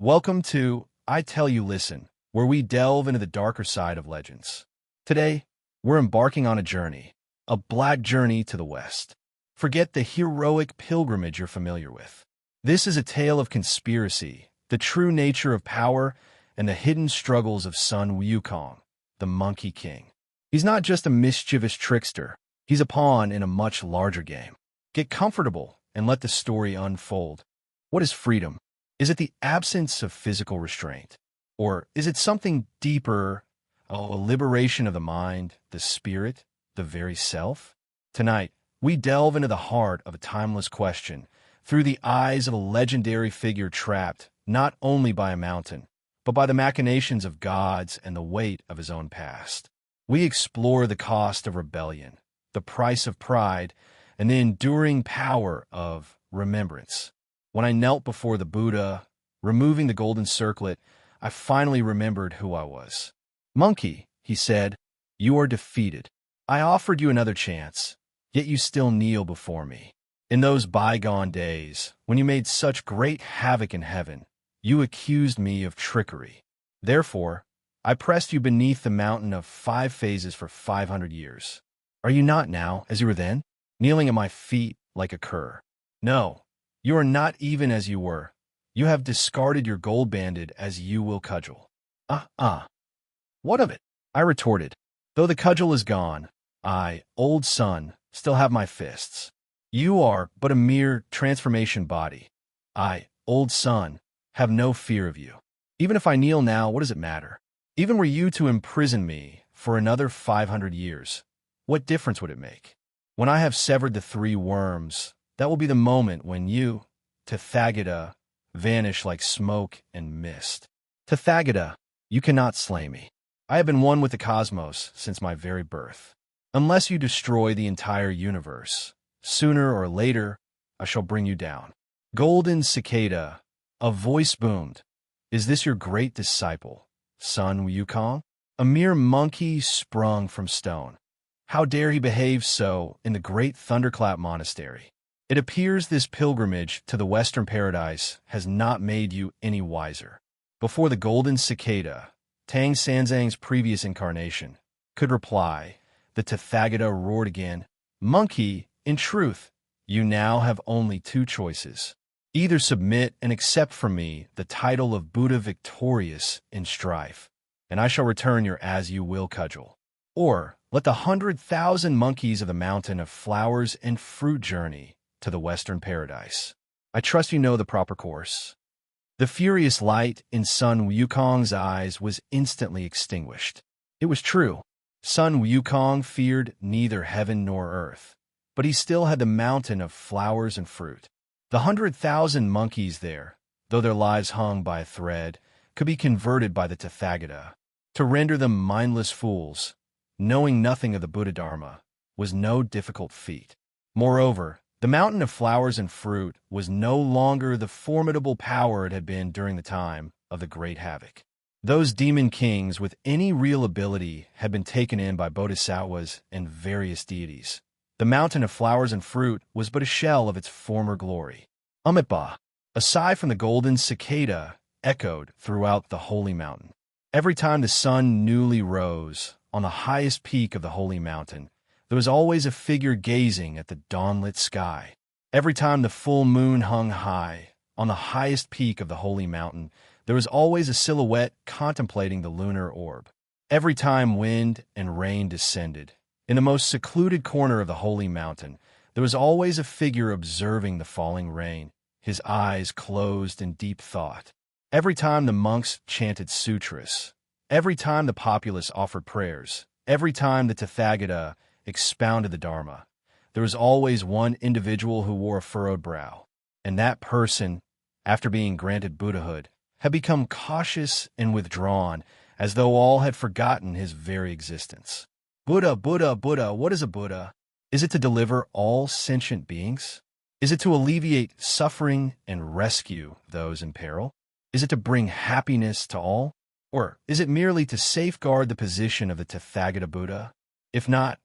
Welcome to I Tell You Listen, where we delve into the darker side of legends. Today, we're embarking on a black journey to the West. Forget the heroic pilgrimage you're familiar with. This is a tale of conspiracy, the true nature of power, and the hidden struggles of Sun Wukong, the Monkey King. He's not just a mischievous trickster, he's a pawn in a much larger game. Get comfortable and let the story unfold. What is freedom? Is it the absence of physical restraint? Or is it something deeper, a liberation of the mind, the spirit, the very self? Tonight, we delve into the heart of a timeless question through the eyes of a legendary figure trapped not only by a mountain, but by the machinations of gods and the weight of his own past. We explore the cost of rebellion, the price of pride, and the enduring power of remembrance. When I knelt before the Buddha, removing the golden circlet, I finally remembered who I was. "Monkey," he said, "you are defeated. I offered you another chance, yet you still kneel before me. In those bygone days, when you made such great havoc in heaven, you accused me of trickery. Therefore, I pressed you beneath the mountain of 5 phases for 500 years. Are you not now, as you were then, kneeling at my feet like a cur? No. You are not even as you were. You have discarded your gold banded as you will cudgel." What of it? I retorted. Though the cudgel is gone, I, old Sun, still have my fists. You are but a mere transformation body. I, old Sun, have no fear of you. Even if I kneel now, what does it matter? Even were you to imprison me for another 500 years, what difference would it make? When I have severed the 3 worms, that will be the moment when you, Tathagata, vanish like smoke and mist. Tathagata, you cannot slay me. I have been one with the cosmos since my very birth. Unless you destroy the entire universe, sooner or later, I shall bring you down. Golden cicada, a voice boomed. Is this your great disciple, Sun Wukong? A mere monkey sprung from stone. How dare he behave so in the great Thunderclap Monastery? It appears this pilgrimage to the Western Paradise has not made you any wiser. Before the golden cicada, Tang Sanzang's previous incarnation, could reply, the Tathagata roared again, "Monkey, in truth, you now have only 2 choices. Either submit and accept from me the title of Buddha victorious in strife, and I shall return your as-you-will cudgel. Or let the 100,000 monkeys of the mountain of flowers and fruit journey to the Western Paradise. I trust you know the proper course." The furious light in Sun Wukong's eyes was instantly extinguished. It was true. Sun Wukong feared neither heaven nor earth, but he still had the mountain of flowers and fruit. The 100,000 monkeys there, though their lives hung by a thread, could be converted by the Tathagata. To render them mindless fools, knowing nothing of the Buddha Dharma, was no difficult feat. Moreover, the mountain of flowers and fruit was no longer the formidable power it had been during the time of the great havoc. Those demon kings with any real ability had been taken in by bodhisattvas and various deities. The mountain of flowers and fruit was but a shell of its former glory. Amitabha, a sigh from the golden cicada, echoed throughout the holy mountain. Every time the sun newly rose on the highest peak of the holy mountain, there was always a figure gazing at the dawnlit sky. Every time the full moon hung high on the highest peak of the holy mountain, there was always a silhouette contemplating the lunar orb. Every time wind and rain descended, in the most secluded corner of the holy mountain, there was always a figure observing the falling rain, his eyes closed in deep thought. Every time the monks chanted sutras, every time the populace offered prayers, every time the Tathagata expounded the Dharma, there was always one individual who wore a furrowed brow, and that person, after being granted Buddhahood, had become cautious and withdrawn, as though all had forgotten his very existence. Buddha, Buddha, Buddha, what is a Buddha? Is it to deliver all sentient beings? Is it to alleviate suffering and rescue those in peril? Is it to bring happiness to all? Or is it merely to safeguard the position of the Tathagata Buddha? If not,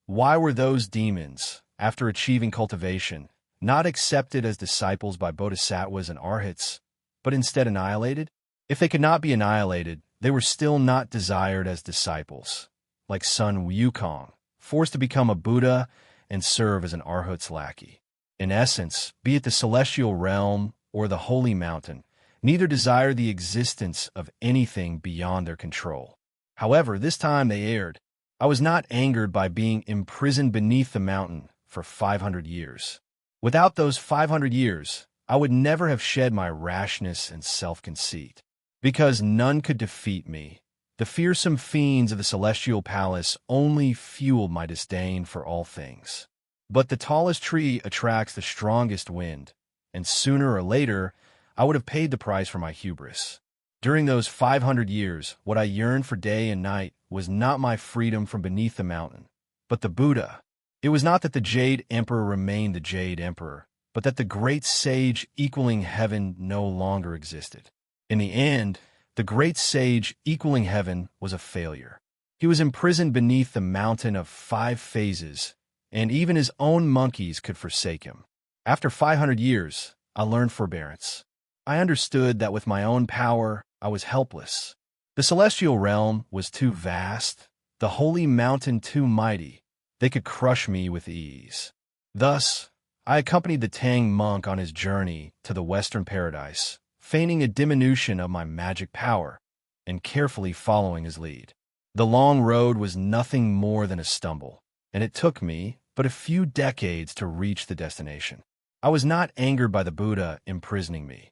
why were those demons, after achieving cultivation, not accepted as disciples by bodhisattvas and arhats, but instead annihilated? If they could not be annihilated, they were still not desired as disciples, like Sun Wukong, forced to become a Buddha and serve as an Arhat's lackey. In essence, be it the celestial realm or the holy mountain, neither desire the existence of anything beyond their control. However, this time they erred. I was not angered by being imprisoned beneath the mountain for 500 years. Without those 500 years, I would never have shed my rashness and self-conceit. Because none could defeat me, the fearsome fiends of the celestial palace only fueled my disdain for all things. But the tallest tree attracts the strongest wind, and sooner or later, I would have paid the price for my hubris. During those 500 years, what I yearned for day and night was not my freedom from beneath the mountain, but the Buddha. It was not that the Jade Emperor remained the Jade Emperor, but that the great sage equaling heaven no longer existed. In the end, the great sage equaling heaven was a failure. He was imprisoned beneath the mountain of 5 phases, and even his own monkeys could forsake him. After 500 years, I learned forbearance. I understood that with my own power, I was helpless. The celestial realm was too vast, the holy mountain too mighty. They could crush me with ease. Thus, I accompanied the Tang monk on his journey to the Western paradise, feigning a diminution of my magic power, and carefully following his lead. The long road was nothing more than a stumble, and it took me but a few decades to reach the destination. I was not angered by the Buddha imprisoning me.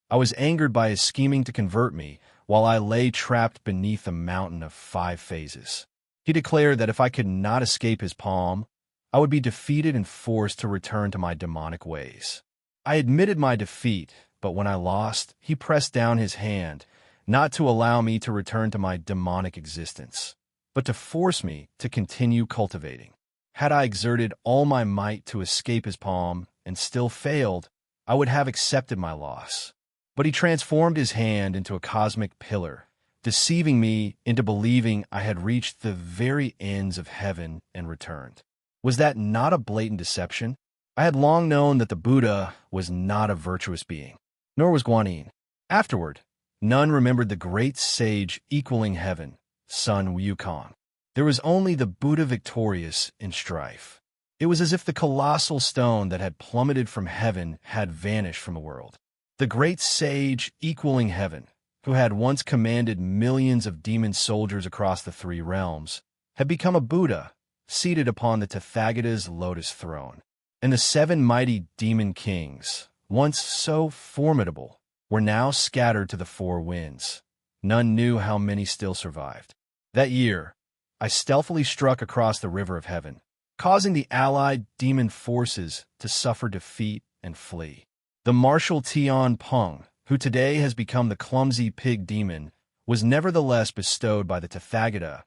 I was angered by his scheming to convert me while I lay trapped beneath a mountain of 5 phases. He declared that if I could not escape his palm, I would be defeated and forced to return to my demonic ways. I admitted my defeat, but when I lost, he pressed down his hand, not to allow me to return to my demonic existence, but to force me to continue cultivating. Had I exerted all my might to escape his palm and still failed, I would have accepted my loss. But he transformed his hand into a cosmic pillar, deceiving me into believing I had reached the very ends of heaven and returned. Was that not a blatant deception? I had long known that the Buddha was not a virtuous being, nor was Guanyin. Afterward, none remembered the great sage equaling heaven, Sun Wukong. There was only the Buddha victorious in strife. It was as if the colossal stone that had plummeted from heaven had vanished from the world. The great sage equaling heaven, who had once commanded millions of demon soldiers across the 3 realms, had become a Buddha, seated upon the Tathagata's lotus throne. And the 7 mighty demon kings, once so formidable, were now scattered to the 4 winds. None knew how many still survived. That year, I stealthily struck across the river of heaven, causing the allied demon forces to suffer defeat and flee. The martial Tian Peng, who today has become the clumsy pig demon, was nevertheless bestowed by the Tathagata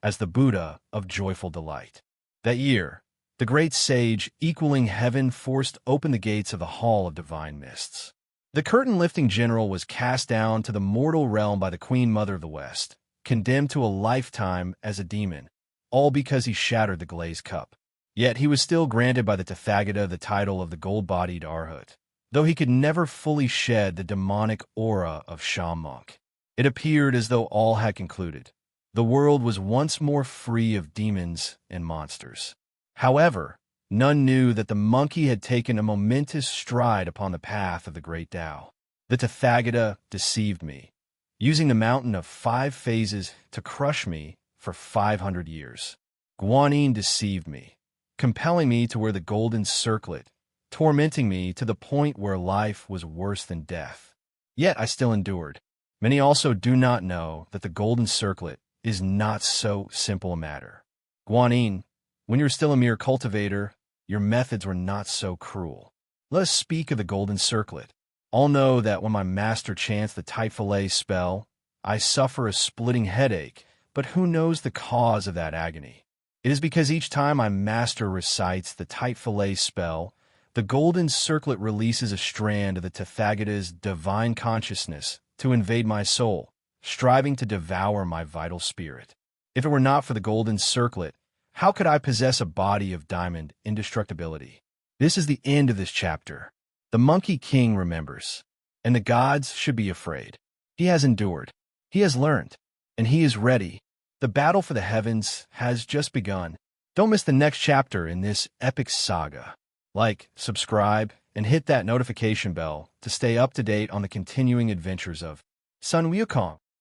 as the Buddha of joyful delight. That year, the great sage equaling heaven forced open the gates of the Hall of Divine Mists. The curtain-lifting general was cast down to the mortal realm by the Queen Mother of the West, condemned to a lifetime as a demon, all because he shattered the glazed cup. Yet he was still granted by the Tathagata the title of the gold-bodied Arhat, though he could never fully shed the demonic aura of Sha Monk. It appeared as though all had concluded. The world was once more free of demons and monsters. However, none knew that the monkey had taken a momentous stride upon the path of the great Tao. The Tathagata deceived me, using the mountain of 5 phases to crush me for 500 years. Guanyin deceived me, compelling me to wear the golden circlet, tormenting me to the point where life was worse than death. Yet I still endured. Many also do not know that the golden circlet is not so simple a matter. Guanyin, when you were still a mere cultivator, your methods were not so cruel. Let us speak of the golden circlet. All know that when my master chants the tight fillet spell, I suffer a splitting headache, but who knows the cause of that agony? It is because each time my master recites the tight fillet spell, the golden circlet releases a strand of the Tathagata's divine consciousness to invade my soul, striving to devour my vital spirit. If it were not for the golden circlet, how could I possess a body of diamond indestructibility? This is the end of this chapter. The Monkey King remembers. and the gods should be afraid. He has endured. He has learned. And he is ready. The battle for the heavens has just begun. Don't miss the next chapter in this epic saga. Like, subscribe, and hit that notification bell to stay up to date on the continuing adventures of Sun Wukong.